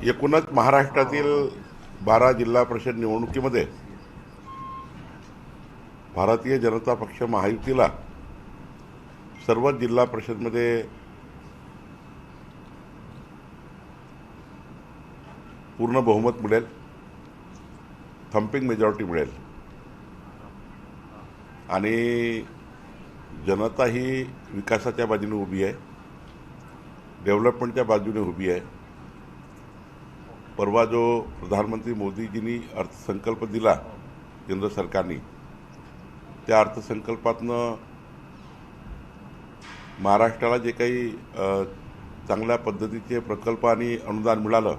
एकूणच महाराष्ट्रातील 12 जिल्हा परिषद निवडणुकीमध्ये भारतीय जनता पक्ष महायुतीला सर्वच जिल्हा परिषदमध्ये पूर्ण बहुमत मिळेल, थम्पिंग मेजॉरिटी मिळेल आणि जनता ही विकासाच्या बाजूने उभी आहे, डेव्हलपमेंटच्या बाजूने उभी आहे। परवा जो प्रधानमंत्री मोदीजींनी अर्थसंकल्प दिला केंद्र सरकारने, त्या अर्थसंकल्पातनं महाराष्ट्राला जे काही चांगल्या पद्धतीचे प्रकल्प आणि अनुदान मिळालं,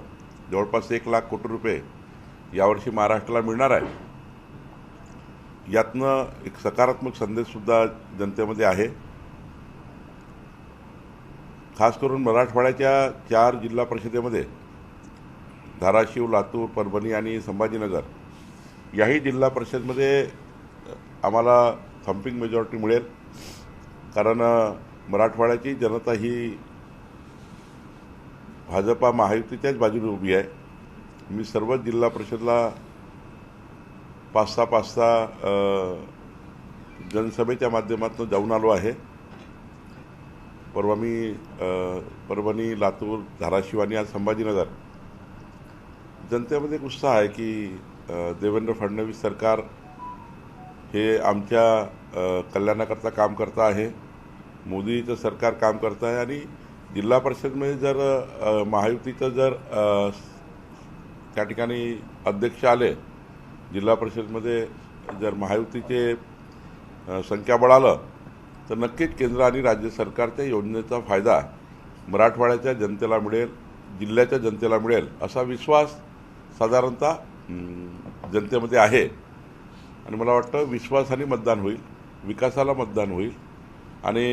जवळपास 1 लाख कोटी रुपये यावर्षी महाराष्ट्राला मिळणार आहे। यातनं एक सकारात्मक संदेशसुद्धा जनतेमध्ये आहे। खास करून मराठवाड्याच्या 4 जिल्हा परिषदेमध्ये धाराशिव, लातूर, परभणी आणि संभाजीनगर याही जिल्हा परिषदमध्ये आम्हाला थम्पिंग मेजॉरिटी मिळेल, कारण मराठवाड्याची जनता ही भाजपा महायुतीच्याच बाजूने उभी आहे। मी सर्वच जिल्हा परिषदला 5-6 जनसभेच्या माध्यमातून जाऊन आलो आहे। परवा मी परभणी, लातूर, धाराशिव आणि आज संभाजीनगर जनतेमध्ये एक उत्साह आहे की देवेंद्र फडणवीस सरकार हे आमच्या कल्याणाकरता काम करता आहे, मोदीचं सरकार काम करतं आहे आणि जिल्हा परिषदमध्ये जर महायुतीचं जर त्या ठिकाणी अध्यक्ष आले, जिल्हा परिषदमध्ये जर महायुतीचे संख्याबळ आलं तर नक्कीच केंद्र आणि राज्य सरकारच्या योजनेचा फायदा मराठवाड्याच्या जनतेला मिळेल, जिल्ह्याच्या जनतेला मिळेल असा विश्वास साधारणतः जनतेमध्ये आहे। आणि मला वाटतं विश्वासाने मतदान होईल, विकासाला मतदान होईल आणि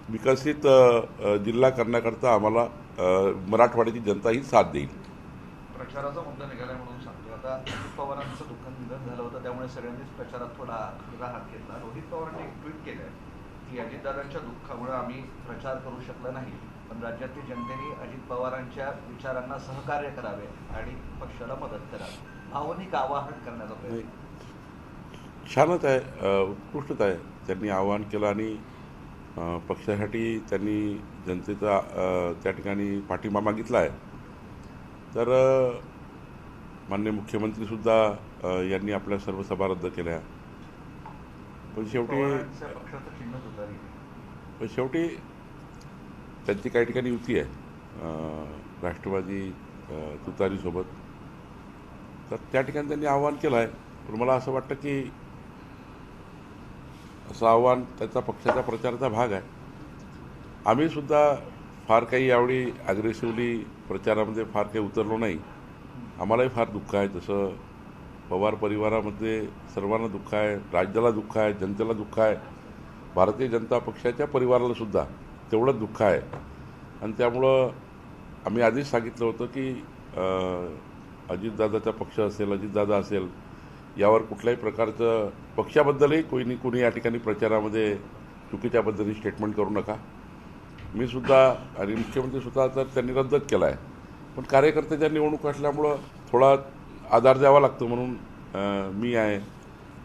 विकसित जिल्हा करण्याकरता आम्हाला मराठवाड्याची जनता ही साथ देईल। प्रचाराचा मुद्दा निघाला म्हणून सांगतो। आता अजित पवारांचं दुःखद निधन झालं होतं, त्यामुळे सगळ्यांनीच प्रचारात थोडा हात घेतला। रोहित पवारांनी एक ट्विट केलं की अजितदादांच्या दुःखामुळे आम्ही प्रचार करू शकलो नाही, पण राज्यातील जनतेने अजित पवारांच्या विचारांना सहकार्य करावे आणि पक्षाला मदत करावी, भावनिक आवाहन करण्याचा प्रयत्न। छानच आहे, उत्कृष्टच आहे। त्यांनी आवाहन केलं आणि पक्षासाठी त्यांनी जनतेचा त्या ठिकाणी पाठिंबा मागितला आहे। तर माननीय मुख्यमंत्रीसुद्धा यांनी आपल्या सर्व सभा रद्द केल्या, पण शेवटी त्यांची काही ठिकाणी युती आहे राष्ट्रवादी तुतारीसोबत, तर त्या ठिकाणी त्यांनी आवाहन केलं आहे। पण मला असं वाटतं की असं आव्हान त्याचा पक्षाच्या प्रचाराचा भाग आहे। आम्हीसुद्धा फार काही यावेळी ॲग्रेसिव्हली प्रचारामध्ये फार काही उतरलो नाही। आम्हालाही फार दुःख आहे, जसं पवार परिवारामध्ये सर्वांना दुःख आहे, राज्याला दुःख आहे, जनतेला दुःख आहे, भारतीय जनता पक्षाच्या परिवारालासुद्धा तेवढंच दुःख आहे। आणि त्यामुळं आम्ही आधीच सांगितलं होतं की अजितदादाचा पक्ष असेल, अजितदादा असेल, यावर कुठल्याही प्रकारचं पक्षाबद्दलही कोणी या ठिकाणी प्रचारामध्ये चुकीच्या पद्धतीने स्टेटमेंट करू नका। मी सुद्धा आणि मुख्यमंत्रीसुद्धा तर त्यांनी रद्दच केला आहे, पण कार्यकर्त्याच्या निवडणूक असल्यामुळं थोडा आधार द्यावा लागतो म्हणून मी आहे,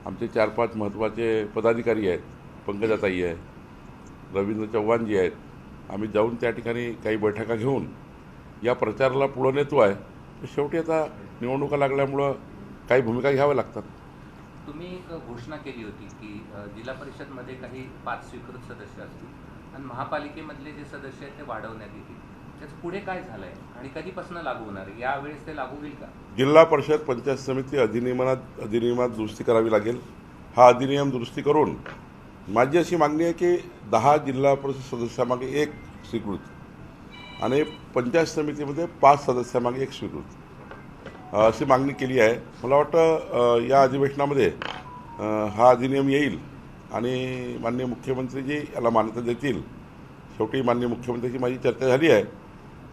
आमचे 4-5 महत्त्वाचे पदाधिकारी आहेत, पंकजाताई आहे, रवींद्र चव्हाणजी आहेत, आम्ही जाऊन त्या ठिकाणी काही बैठका घेऊन या प्रचाराला पुढं नेतो आहे। तर शेवटी आता निवडणुका लागल्यामुळं काही भूमिका घ्याव्या लागतात। तुम्ही एक घोषणा केली होती की जिल्हा परिषदमध्ये काही 5 स्वीकृत सदस्य असतील आणि महापालिकेमधले जे सदस्य आहेत ते वाढवण्यात येतील, त्याचं पुढे काय झालं आहे आणि कधीपासून लागू होणार आहे, यावेळेस ते लागू होईल का? जिल्हा परिषद पंचायत समिती अधिनियमात दुरुस्ती करावी लागेल। हा अधिनियम दुरुस्ती करून माझी अशी मागणी आहे की 10 जिल्हा परिषद सदस्यामागे 1 स्वीकृत आणि पंचायत समितीमध्ये 5 सदस्यामागे 1 स्वीकृत अशी मागणी केली आहे। मला वाटतं या अधिवेशनामध्ये हा अधिनियम येईल आणि माननीय मुख्यमंत्रीजी याला मान्यता देतील। शेवटी माननीय मुख्यमंत्र्यांची माझी चर्चा झाली आहे,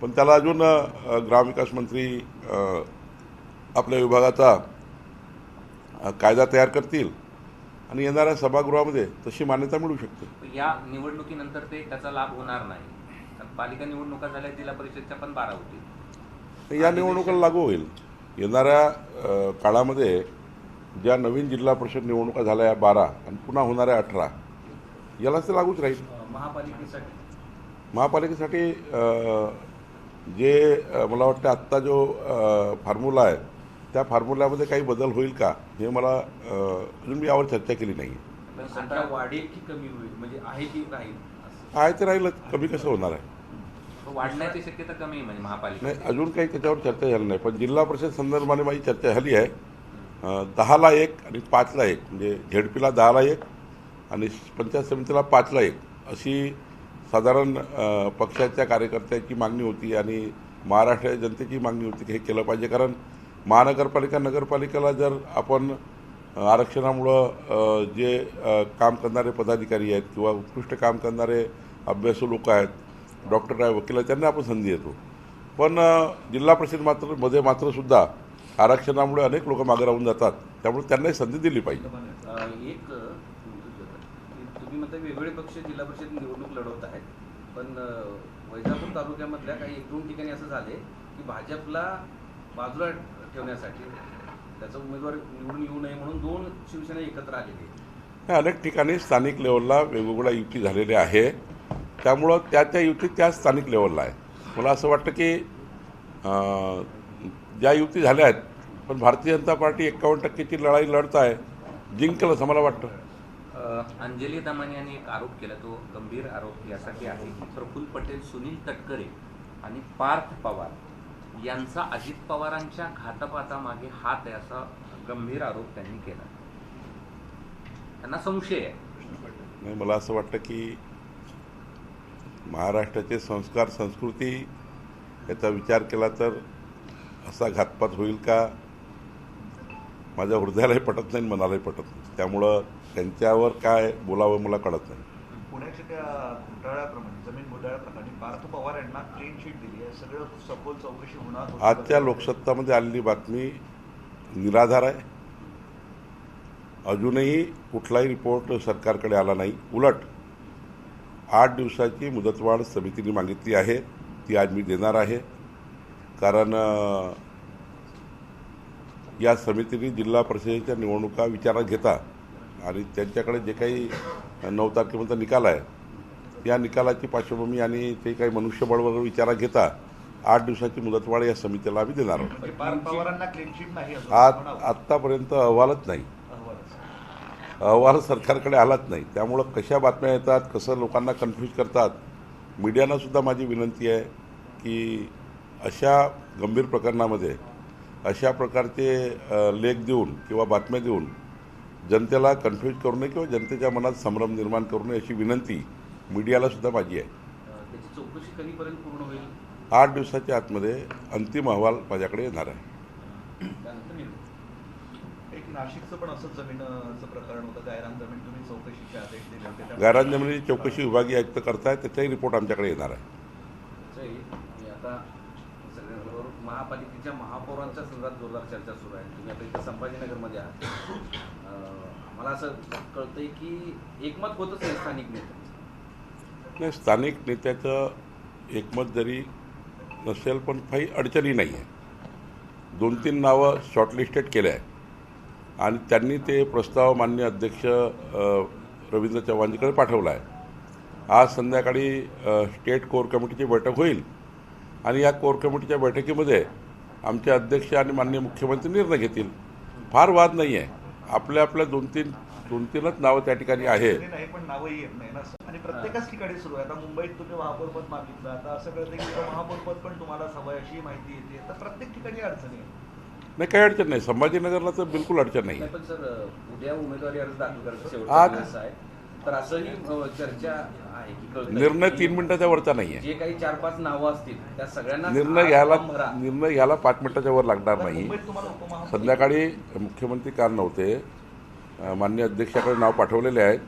पण त्याला अजून ग्रामविकास मंत्री आपल्या विभागाचा कायदा तयार करतील आणि येणाऱ्या सभागृहामध्ये तशी मान्यता मिळू शकते। या निवडणुकीनंतर त्याचा लाभ होणार नाही, पालिका निवडणुका झाल्या, जिल्हा परिषदच्या पण 12 होतील। या निवडणुकाला लागू होईल. येणाऱ्या काळामध्ये ज्या नवीन जिल्हा परिषद निवडणुका झाल्या 12 आणि पुन्हा होणाऱ्या 18 यालाच ते लागूच राहील. महापालिकेसाठी मला वाटतं आत्ता जो फॉर्म्युला आहे त्या फॉर्म्युल्यामध्ये काही बदल होईल का हे मला अजून मी यावर चर्चा केली नाही. संख्या वाढेल की कमी होईल, म्हणजे आहे की राहील? आहे ते राहीलच, कमी कसं होणार आहे. वाढण्याची शक्यता कमी आहे म्हणजे महापालिका. नाही, अजून काही त्याच्यावर चर्चा झाली नाही. पण जिल्हा परिषद संदर्भाने माझी चर्चा झाली आहे. 10ला 1 आणि 5ला 1 म्हणजे झेडपीला 10ला 1 आणि पंचायत समितीला 5ला 1 अशी साधारण पक्षाच्या कार्यकर्त्याची मागणी होती आणि महाराष्ट्र जनतेची मागणी होती की हे केलं पाहिजे. कारण महानगरपालिका नगरपालिकेला जर आपण आरक्षणामुळं जे काम करणारे पदाधिकारी आहेत किंवा उत्कृष्ट काम करणारे अभ्यासू लोक आहेत, डॉक्टर आहे, वकील आहे, त्यांना आपण संधी देतो. पण जिल्हा परिषद मात्र सुद्धा आरक्षणामुळे अनेक लोक मागे राहून जातात. त्यामुळे त्यांनाही संधी दिली पाहिजे. एक तुम्ही म्हणता वेगवेगळे पक्ष जिल्हा परिषद निवडणूक लढवत आहेत, पण वैजापूर तालुक्यामधल्या काही 1-2 ठिकाणी असं झाले की भाजपला बाजूला ठेवण्यासाठी त्याचा उमेदवार निवडून येऊ नये म्हणून 2 शिवसेना एकत्र आलेली. अनेक ठिकाणी स्थानिक लेवलला वेगवेगळ्या युती झालेल्या आहे. त्यामुळं त्या युती त्या स्थानिक लेवलला आहे. मला असं वाटतं की ज्या युती झाल्या आहेत पण भारतीय जनता पार्टी 51%ची लढाई लढत आहे, जिंकल असं मला वाटतं. अंजली दमानी यांनी एक आरोप केला, तो गंभीर आरोप यासाठी आहे की प्रफुल्ल पटेल, सुनील तटकरे आणि पार्थ पवार यांचा अजित पवारांच्या घातपातामागे हात आहे असा गंभीर आरोप त्यांनी केला. त्यांना संशय आहे. नाही, मला असं वाटतं की महाराष्ट्राचे संस्कार संस्कृती याचा विचार केला तर असा घातपात होईल का माझ्या हृदयालाही पटत नाही, मनालाही पटत नाही. त्यामुळं त्यांच्यावर काय बोलावं मला कळत नाही. पुण्याच्या त्या घोटाळ्याप्रमाणे, जमीन घोटाळ्याप्रमाणे पार्थ पवार यांना क्लीन शीट दिली आहे. सगळं सखोल चौकशी होणार. आजच्या लोकसत्तामध्ये आलेली बातमी निराधार आहे. अजूनही कुठलाही रिपोर्ट सरकारकडे आला नाही. उलट 8 दिवसाची मुदतवाढ समितीने मागितली आहे, ती आज मी देणार आहे. कारण या समितीने जिल्हा परिषदेच्या निवडणुका विचारात घेता आणि त्यांच्याकडे जे काही 9 तारखेपर्यंत निकाल आहे या निकालाची पार्श्वभूमी आणि ते काही मनुष्यबळ वगैरे विचारात घेता 8 दिवसाची मुदतवाढ या समितीला आम्ही देणार आहोत. पार्थ पवारांना क्लीन शीट नाही आत्तापर्यंत अहवालच नाही. अहवाल सरकारकडे आलाच नाही. त्यामुळं कशा बातम्या येतात, कसं लोकांना कन्फ्यूज करतात. मीडियानं सुद्धा माझी विनंती आहे की अशा गंभीर प्रकरणामध्ये अशा प्रकारचे लेख देऊन किंवा बातम्या देऊन जनतेला कन्फ्यूज करू नये किंवा जनतेच्या मनात संभ्रम निर्माण करू नये अशी विनंती मीडियाला सुद्धा माझी आहे. त्याची चौकशी कधीपर्यंत पूर्ण होईल? 8 दिवसाच्या आतमध्ये अंतिम अहवाल माझ्याकडे येणार आहे. एक नाशिकचं पण असंच जमीनचं प्रकरण होतं, गायरान जमीन. तुम्ही चौकशीचे आदेश दिले होते. गायरान जमिनीची चौकशी विभागीय आयुक्त करतायत, त्याचाही रिपोर्ट आमच्याकडे येणार आहे. आता सगळ्यांबरोबर महापालिकेच्या महापौरांच्या संदर्भात जोरदार चर्चा सुरू आहे. तुम्ही आता इथे संभाजीनगरमध्ये आहात. मला असं कळतंय की एकमत होतच नाही स्थानिक नेत्यांचं. नाही, स्थानिक नेत्याचं एकमत जरी नसेल पण काही अडचणी नाही आहे. 2-3 नावं शॉर्टलिस्टेड केले आहे आणि त्यांनी ते प्रस्ताव माननीय अध्यक्ष रवींद्र चव्हाणजीकडे पाठवला आहे. आज संध्याकाळी स्टेट कोर कमिटीची बैठक होईल आणि या कोर कमिटीच्या बैठकीमध्ये आमचे अध्यक्ष आणि माननीय मुख्यमंत्री निर्णय घेतील. फार वाद नाही आहे. आपल्या 2-3च नावं त्या ठिकाणी आहे. नाही, पण नावही येत नाही ना. आणि प्रत्येकच ठिकाणी सुरू आहे. आता मुंबईत तुम्ही महापौरपद मागितलं, आता असं कळतं की महापौरपद पण तुम्हाला हवं अशी माहिती येते. तर प्रत्येक ठिकाणी अडचणी आहे. नाही, काही अडचण नाही. संभाजीनगरला तर बिलकुल अडचण नाही. पण सर, उद्या उमेदवारी अर्ज दाखल करायचा शेवटचा दिवस आहे, तर असंही चर्चा आहे की निर्णय 3 मिनिटाच्या वरचा नाही आहे. जे काही 4-5 नावं असतील त्या सगळ्यांना निर्णय घ्यायला 5 मिनिटाच्या वर लागणार नाही. संध्याकाळी मुख्यमंत्री काल नव्हते, माननीय अध्यक्षाकडे नाव पाठवलेले आहेत,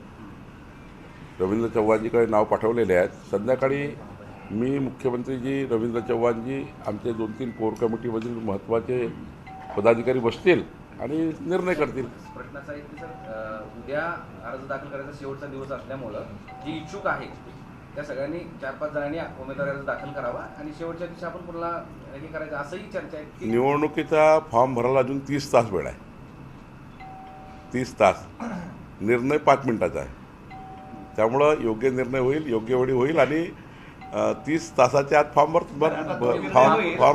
रवींद्र चव्हाणजीकडे नाव पाठवलेले आहेत. संध्याकाळी मी मुख्यमंत्रीजी, रवींद्र चव्हाणजी, आमचे 2-3 कोर कमिटीमधील महत्त्वाचे पदाधिकारी बसतील आणि निर्णय करतील. प्रश्न असा आहे की सर, उद्या अर्ज दाखल करायचा शेवटचा दिवस असल्यामुळं जे इच्छुक आहेत त्या सगळ्यांनी 4-5 जणांनी उमेदवारी अर्ज दाखल करावा आणि शेवटच्या दिवशी आपण पुन्हा हे करायचं असंही चर्चा आहे की निवडणुकीचा फॉर्म भरायला अजून 30 तास वेळ आहे. 30 तास. निर्णय 5 मिनिटाचा आहे. त्यामुळं योग्य निर्णय होईल, योग्य वेळी होईल आणि 30 तासाच्या आत फॉर्म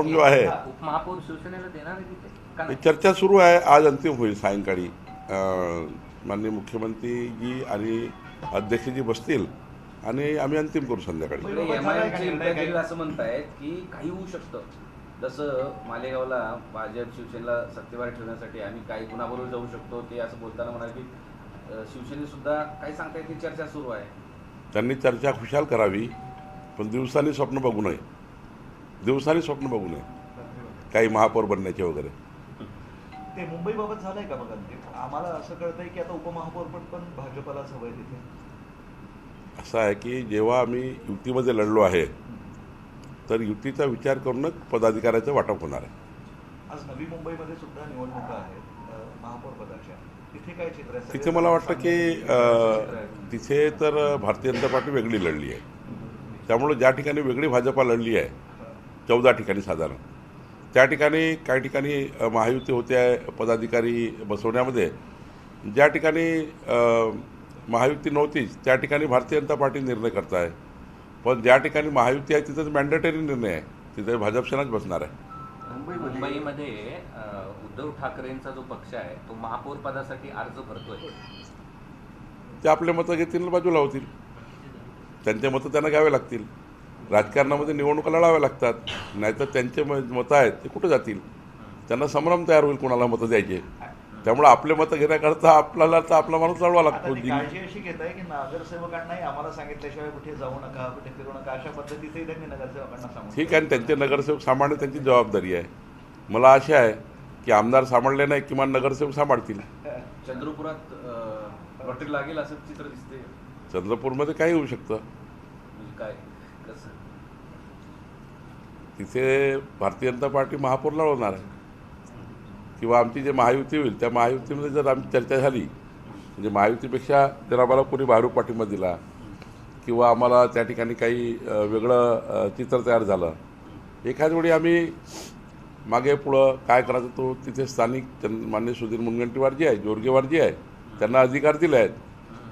जो आहे उपमहापौर शिवसेनेला देणार आहे तिथे का ही नाही? चर्चा सुरू आहे. आज अंतिम होईल सायंकाळी. माननीय मुख्यमंत्रीजी आणि अध्यक्षजी बसतील आणि आम्ही अंतिम करू संध्याकाळी. MIMचे इम्पॅक्ट असं म्हणतायत की काही होऊ शकतं. जसं मालेगावला भाजप शिवसेनेला सत्तेवर ठेवण्यासाठी आम्ही काही कुणाबरोबर जाऊ शकतो ते असं बोलताना म्हणाले की शिवसेनेत सुद्धा काही सांगता येते चर्चा सुरू आहे. त्यांनी चर्चा खुशाल करावी, पण दिवसांनी स्वप्न बघू नये. दिवसांनी स्वप्न बघू नये काही महापौर बनण्याचे वगैरे. ते मुंबईबाबत झालंय का बघा ते? आम्हाला असं कळतंय की आता उपमहापौर पण भाजपलाच हवंय तिथे. असं आहे की जेव्हा आम्ही युतीमध्ये लढलो आहे तर युतीचा विचार करूनच पदाधिकाऱ्याचं वाटप होणार आहे. आज नवी मुंबईमध्ये सुद्धा निवडणुका आहेत महापौर पदाच्या. तिथे काय चित्र आहे? तिथे मला वाटतं की तिथे तर भारतीय जनता पार्टी वेगळी लढली आहे. त्यामुळं ज्या ठिकाणी वेगळी भाजपा लढली आहे 14 ठिकाणी साधारण, त्या ठिकाणी काही ठिकाणी महायुती होते आहे पदाधिकारी बसवण्यामध्ये. ज्या ठिकाणी महायुती नव्हतीच त्या ठिकाणी भारतीय जनता पार्टी निर्णय करत आहे. पण ज्या ठिकाणी महायुती आहे तिथंच मॅन्डेटरी निर्णय आहे, तिथे भाजप सेनाच बसणार आहे. मुंबईमध्ये उद्धव ठाकरेंचा जो पक्ष आहे तो महापौर पदासाठी अर्ज भरतोय. ते आपले मतं घेतील आणि बाजूला होतील. त्यांचे मतं त्यांना घ्यावे लागतील. राजकारणामध्ये निवडणुका लढाव्या लागतात, नाहीतर त्यांचे मतं आहेत ते कुठं जातील. त्यांना संभ्रम तयार होईल कोणाला मतं द्यायचे. त्यामुळे आपले मतं घेण्याकरता आपल्याला तर आपला माणूस लढवा लागतो. काळजी अशी घेत आहे की नगरसेवकांनाही आम्हाला सांगितल्याशिवाय कुठे जाऊ नका, कुठे फिरू नका, अशा पद्धतीचे त्यांनी नगरसेवकांना सांगू. ठीक आहे, त्यांचे नगरसेवक सांभाळणे त्यांची जबाबदारी आहे. मला आशा आहे की आमदार सांभाळले नाही किमान नगरसेवक सांभाळतील. चंद्रपुरात लॉटरी लागेल असं चित्र दिसते. चंद्रपूरमध्ये काही होऊ शकतं. म्हणजे काय कसं तिथे भारतीय जनता पार्टी महापौर लढवणार आहे किंवा आमची जे महायुती होईल त्या महायुतीमध्ये जर आमची चर्चा झाली, म्हणजे महायुतीपेक्षा जर आम्हाला कोणी बाहेरून पाठिंबा दिला किंवा आम्हाला त्या ठिकाणी काही वेगळं चित्र तयार झालं, एखाद्या वेळी आम्ही मागे पुढं काय करायचं तो तिथे स्थानिक मान्य सुधीर मुनगंटीवार आहे, जोरगेवार आहे, त्यांना अधिकार दिले आहेत.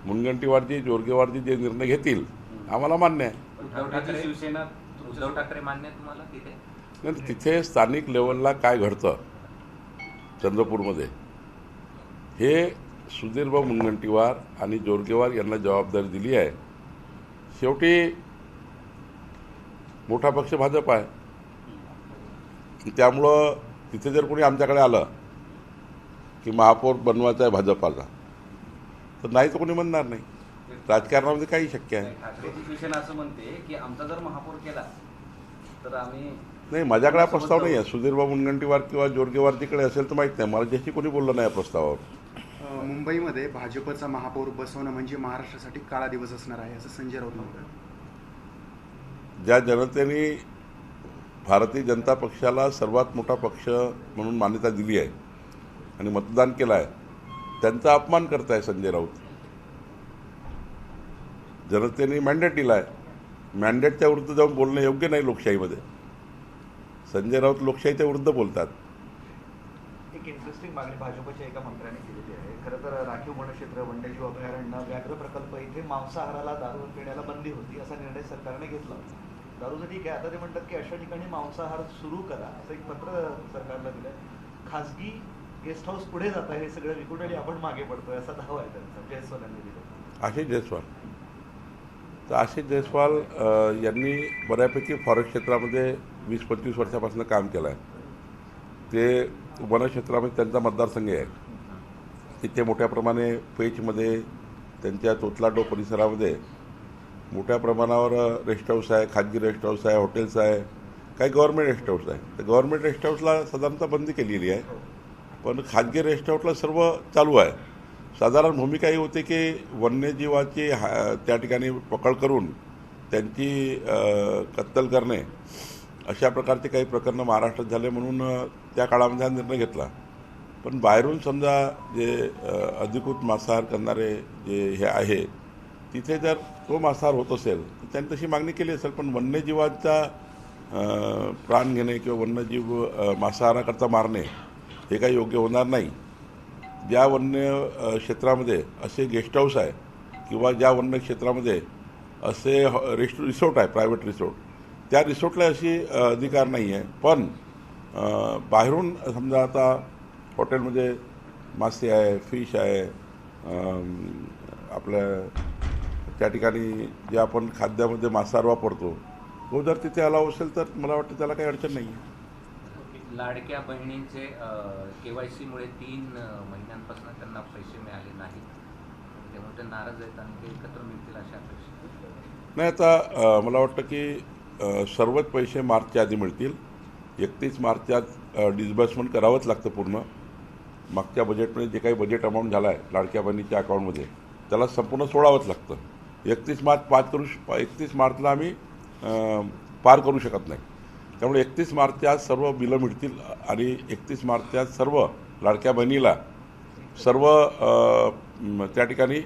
मुनगंटीवारजी जोरगेवारजी जे निर्णय घेतील आम्हाला मान्य आहे. उद्धव ठाकरे मान्य आहे तुम्हाला तिथे? नाही, तिथे स्थानिक लेवलला काय घडतं चंद्रपूरमध्ये हे सुधीरभाऊ मुनगंटीवार आणि जोरगेवार यांना जबाबदारी दिली आहे. शेवटी मोठा पक्ष भाजप आहे. त्यामुळं तिथे जर कोणी आमच्याकडे आलं की महापौर बनवायचा आहे भाजपाला तर नाही तर कोणी म्हणणार नाही. राजकारणामध्ये काही शक्य आहे. ठाकरेची शिवसेना असं म्हणते की आमचा जर महापौर केला तर आम्ही नाही, माझ्याकडे हा प्रस्ताव नाही आहे. सुधीरभाऊ मुनगंटीवार किंवा जोरगेवारजीकडे असेल तर माहीत नाही. मला ज्याशी कोणी बोललं नाही या प्रस्तावावर. मुंबईमध्ये भाजपचा महापौर बसवणं म्हणजे महाराष्ट्रासाठी काळा दिवस असणार आहे असं संजय राऊत म्हणतात. ज्या जनतेने भारतीय जनता पक्षाला सर्वात मोठा पक्ष म्हणून मान्यता दिली आहे आणि मतदान केलं आहे त्यांचा अपमान करत आहे संजय राऊत. जनतेने मॅन्डेट दिला आहे. मॅन्डेटच्या विरुद्ध जाऊन बोलणं योग्य नाही लोकशाहीमध्ये. संजय राऊत लोकशाहीच्या विरुद्ध बोलतात. एक इंटरेस्टिंग मागणी भाजपच्या एका मंत्र्याने केलेली आहे. खरं तर राखीव वनक्षेत्र, वन्यजीव अभयारण्य, व्याघ्र प्रकल्प इथे मांसाहाराला दारू पिण्याला बंदी होती असा निर्णय सरकारने घेतला. दारूचं ठीक आहे, आता ते म्हणतात की अशा ठिकाणी मांसाहार सुरू करा असं एक पत्र सरकारला दिलंय. खासगी गेस्ट हाऊस पुढे जात आहे, हे सगळं विकून आणि आपण मागे पडतोय असा दावा आहे त्यांचा. जयस्वाल यांनी दिला. आशिष जयस्वाल तर आशिष जयस्वाल यांनी बऱ्यापैकी फॉरेस्ट क्षेत्रामध्ये 20-25 वर्षापासून काम केलं आहे. ते वनक्षेत्रामध्ये त्यांचा मतदारसंघ आहे. तिथे मोठ्या प्रमाणे पेचमध्ये त्यांच्या तोतलाडो परिसरामध्ये मोठ्या प्रमाणावर रेस्ट हाऊस आहे, खाजगी रेस्ट हाऊस आहे, हॉटेल्स आहे, काही गव्हर्नमेंट रेस्ट हाऊस आहे. तर गव्हर्नमेंट रेस्ट हाऊसला साधारणतः बंदी केलेली आहे, पण खाजगी रेस्ट हाऊसला सर्व चालू आहे. साधारण भूमिका ही होते की वन्यजीवाची त्या ठिकाणी पकड करून त्यांची कत्तल करणे अशा प्रकारचे काही प्रकरणं महाराष्ट्रात झाले म्हणून त्या काळामध्ये हा निर्णय घेतला. पण बाहेरून समजा जे अधिकृत मांसाहार करणारे जे हे आहे तिथे जर तो मांसाहार होत असेल तर त्यांनी तशी मागणी केली असेल, पण वन्यजीवांचा प्राण घेणे किंवा वन्यजीव मांसाहाराकरता मारणे हे काही योग्य होणार नाही. ज्या वन्य क्षेत्रामध्ये असे गेस्ट हाऊस आहे किंवा ज्या वन्य क्षेत्रामध्ये असे रिसोर्ट आहे, प्रायव्हेट रिसोर्ट, त्या रिसोर्टला अशी अधिकार नाही आहे. पण बाहेरून समजा आता हॉटेलमध्ये मासे आहे, फिश आहे, आपल्या त्या ठिकाणी जे आपण खाद्यामध्ये मांसाहार वापरतो तो जर तिथे अलाव असेल तर मला वाटतं त्याला काही अडचण नाही आहे. लाडक्या बहिणींचे KYC-मुळे 3 महिन्यांपासून त्यांना पैसे मिळाले नाहीत, त्यामुळे ते नाराज आहेत आणि ते एकत्र मिळतील अशा अपेक्षा नाही. आता मला वाटतं की सर्वच पैसे मार्चच्या आधी मिळतील. 31 मार्चच्या डिस्बर्समेंट करावंच लागतं पूर्ण. मागच्या बजेटमध्ये जे काही बजेट अमाऊंट झाला आहे लाडक्या बहिणीच्या अकाउंटमध्ये त्याला संपूर्ण सोडावंच लागतं. 31 मार्चला आम्ही पार करू शकत नाही. त्यामुळे 31 मार्चच्या सर्व बिलं मिळतील आणि 31 मार्चच्या सर्व लाडक्या बहिणीला सर्व त्या ठिकाणी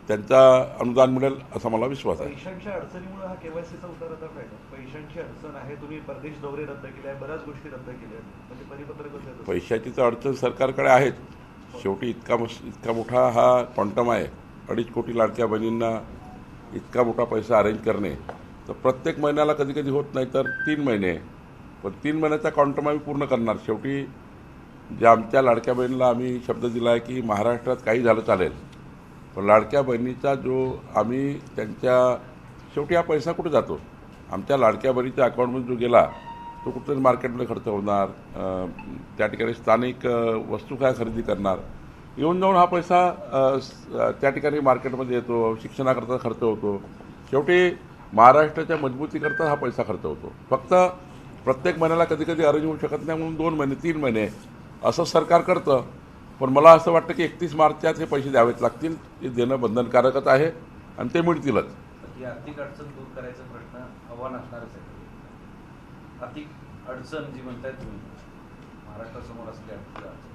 त्यांचा अनुदान मिळेल असा मला विश्वास आहे. पैशांच्या अडचणीमुळे हा KYCचा उतार आता काय का? पैशांची अडचण आहे, तुम्ही परदेश दौरे रद्द केले आहे, बऱ्याच गोष्टी रद्द केल्या आहेत, म्हणजे परिपत्रक पैशाची तर अडचण सरकारकडे आहेच. शेवटी इतका मोठा हा क्वांटम आहे, 2.5 कोटी लाडक्या बहिणींना इतका मोठा पैसा अरेंज करणे तर प्रत्येक महिन्याला कधी कधी होत नाही तर 3 महिने, पण 3 महिन्याचा क्वांटम आम्ही पूर्ण करणार. शेवटी ज्या आमच्या लाडक्या बहिणीला आम्ही शब्द दिला आहे की महाराष्ट्रात काही झालं चालेल, पण लाडक्या बहिणीचा जो आम्ही त्यांच्या शेवटी हा पैसा कुठे जातो? आमच्या लाडक्या बहिणीच्या अकाउंटमध्ये जो गेला तो कुठेतरी मार्केटमध्ये खर्च होणार, त्या ठिकाणी स्थानिक वस्तू काय खरेदी करणार, येऊन जाऊन हा पैसा त्या ठिकाणी मार्केटमध्ये येतो, शिक्षणाकरता खर्च होतो. शेवटी महाराष्ट्राच्या मजबूतीकरता हा पैसा खर्च होतो. फक्त प्रत्येक महिन्याला कधी कधी अरेंज होऊ शकत नाही म्हणून 2 महिने 3 महिने असं सरकार करतं. पण मला असं वाटतं की 31 मार्चच्याच हे पैसे द्यावेच लागतील. ते देणं बंधनकारकच आहे आणि ते मिळतीलच. ही आर्थिक अडचण दूर करायचा प्रश्न आव्हान असणारच आहे. आर्थिक अडचण जी म्हणताय तुम्ही महाराष्ट्रासमोर असलेली आर्थिक अडचण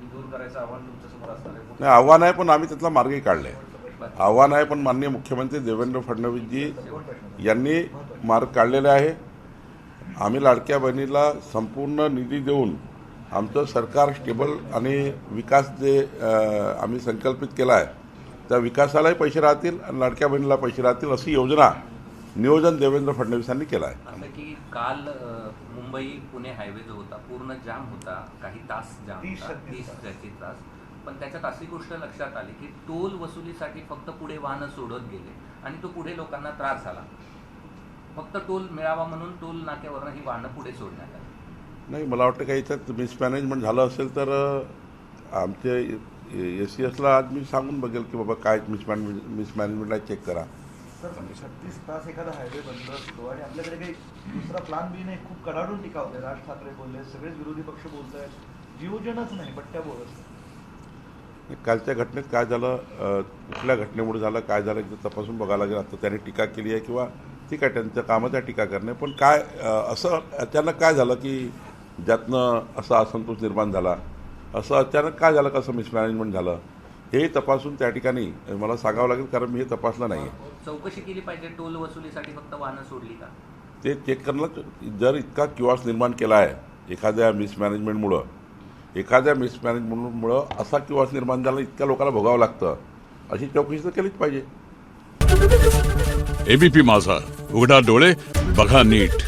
ही दूर करायचं आव्हान तुमच्यासमोर असणार आहे. नाही, आव्हान आहे पण आम्ही त्यातला मार्गही काढला आहे. आव्हान आहे पण माननीय मुख्यमंत्री देवेंद्र फडणवीसजी यांनी मार्ग काढलेला आहे. आम्ही लाडक्या बहिणीला संपूर्ण निधी देऊन आमचं सरकार स्टेबल आणि विकास जे आम्ही संकल्पित केला आहे त्या विकासालाही पैसे राहतील आणि लाडक्या बहिणीला पैसे राहतील अशी योजना नियोजन देवेंद्र फडणवीसांनी केलं आहे. असं की काल मुंबई पुणे हायवे जो होता पूर्ण जाम होता, काही तास जाम होता, 30 तास. पण त्याच्यात अशी गोष्ट लक्षात आली की टोल वसुलीसाठी फक्त पुढे वाहनं सोडत गेले आणि तो पुढे लोकांना त्रास झाला. फक्त टोल मिळावा म्हणून टोल नाक्यावरनं ही वाहनं पुढे सोडण्यात आली. नाही, मला वाटतं काही याच्यात मिसमॅनेजमेंट झालं असेल तर आमचे SCSला आज मी सांगून बघेल की बाबा काय मिसमॅनेजमेंटला चेक करा. सर 36 तास एखादा हायवे बंद असतो आणि आपल्याकडे काही दुसरा प्लान बी नाही. खूप कडाडून टीका होते. राज ठाकरे बोलले, सगळेच विरोधी पक्ष बोलत आहेत, नियोजनच नाही, पट्ट्या बोलत. कालच्या घटनेत काय झालं, कुठल्या घटनेमुळे झालं, काय झालं एकदा तपासून बघायला लागेल. आता त्यांनी टीका केली आहे किंवा ठीक आहे त्यांचं कामच आहे टीका करणे, पण काय असं अचानक काय झालं की ज्यातनं असा असंतोष निर्माण झाला, असं अचानक काय झालं, कसं मिसमॅनेजमेंट झालं हे तपासून त्या ठिकाणी मला सांगावं लागेल, कारण मी हे तपासलं नाही आहे. चौकशी केली पाहिजे. टोल वसुलीसाठी फक्त वाहनं सोडली का ते चेक करणं. जर इतका किवास निर्माण केला आहे एखाद्या मिसमॅनेजमेंटमुळं असा किवास निर्माण झाला, इतक्या लोकांना भोगावं लागतं, अशी चौकशी तर केलीच पाहिजे. ABP माझा, उघडा डोळे बघा नीट.